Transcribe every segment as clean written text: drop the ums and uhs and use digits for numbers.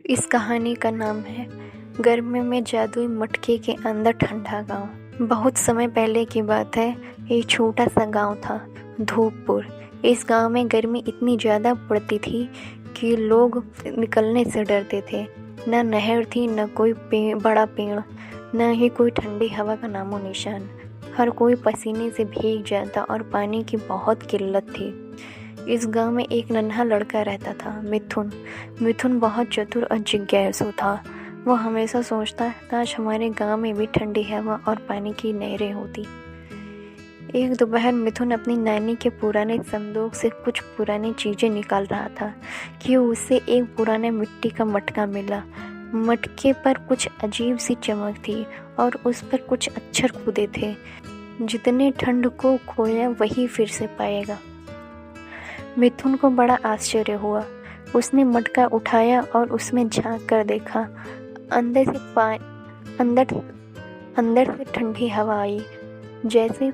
इस कहानी का नाम है गर्मी में जादुई मटके के अंदर ठंडा गांव। बहुत समय पहले की बात है। एक छोटा सा गांव था, धूपपुर। इस गांव में गर्मी इतनी ज़्यादा पड़ती थी कि लोग निकलने से डरते थे। न नहर थी, न कोई बड़ा पेड़, न ही कोई ठंडी हवा का नामो निशान। हर कोई पसीने से भीग जाता और पानी की बहुत किल्लत थी। इस गांव में एक नन्हा लड़का रहता था, मिथुन। मिथुन बहुत चतुर और जिज्ञासु था। वो हमेशा सोचता, काश हमारे गांव में भी ठंडी हवा और पानी की नहरें होती। एक दोपहर मिथुन अपनी नानी के पुराने संदूक से कुछ पुरानी चीज़ें निकाल रहा था कि उसे एक पुराना मिट्टी का मटका मिला। मटके पर कुछ अजीब सी चमक थी और उस पर कुछ अक्षर खुदे थे, जितने ठंड को खोया वही फिर से पाएगा। मिथुन को बड़ा आश्चर्य हुआ। उसने मटका उठाया और उसमें झांक कर देखा। अंदर से ठंडी हवा आई, जैसे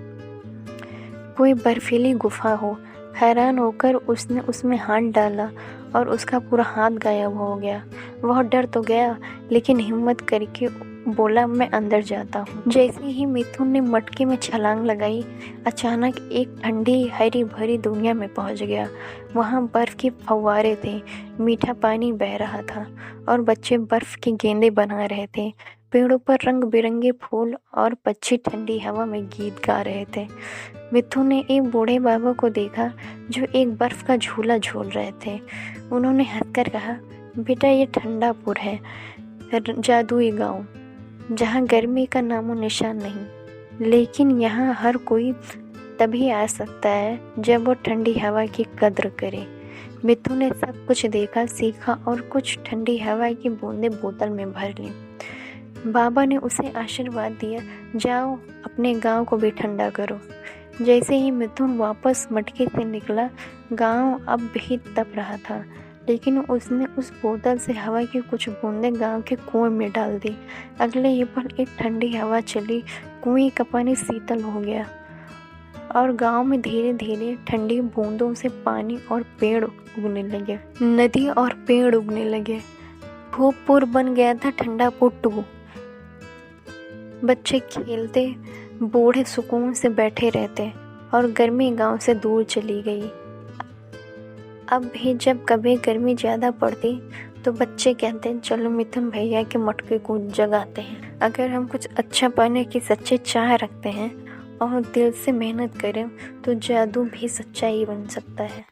कोई बर्फीली गुफा हो। हैरान होकर उसने उसमें हाथ डाला और उसका पूरा हाथ गायब हो गया। वह डर तो गया, लेकिन हिम्मत करके बोला, मैं अंदर जाता हूँ। जैसे ही मिथुन ने मटके में छलांग लगाई, अचानक एक ठंडी हरी भरी दुनिया में पहुँच गया। वहाँ बर्फ़ के फव्वारे थे, मीठा पानी बह रहा था और बच्चे बर्फ़ के गेंदे बना रहे थे। पेड़ों पर रंग बिरंगे फूल और पक्षी ठंडी हवा में गीत गा रहे थे। मिथुन ने एक बूढ़े बाबा को देखा जो एक बर्फ़ का झूला झूल रहे थे। उन्होंने हंसकर कहा, बेटा, ये ठंडापुर है, जादुई गांव, जहाँ गर्मी का नामो निशान नहीं, लेकिन यहाँ हर कोई तभी आ सकता है जब वो ठंडी हवा की कद्र करे। मिथुन ने सब कुछ देखा, सीखा और कुछ ठंडी हवा की बूंदें बोतल में भर ली। बाबा ने उसे आशीर्वाद दिया, जाओ अपने गांव को भी ठंडा करो। जैसे ही मिथुन वापस मटके से निकला, गांव अब भी तप रहा था, लेकिन उसने उस बोतल से हवा की कुछ बूंदें गांव के कुएं में डाल दी। अगले ही पल एक ठंडी हवा चली, कुएं का पानी शीतल हो गया और गांव में धीरे धीरे ठंडी बूंदों से पानी और पेड़ उगने लगे, नदी और पेड़ उगने लगे। धूपपुर बन गया था ठंडापुर 2। बच्चे खेलते, बूढ़े सुकून से बैठे रहते और गर्मी गांव से दूर चली गई। अब भी जब कभी गर्मी ज़्यादा पड़ती तो बच्चे कहते हैं, चलो मिथुन भैया के मटके को जगाते हैं। अगर हम कुछ अच्छा पाने की सच्ची चाह रखते हैं और दिल से मेहनत करें तो जादू भी सच्चाई बन सकता है।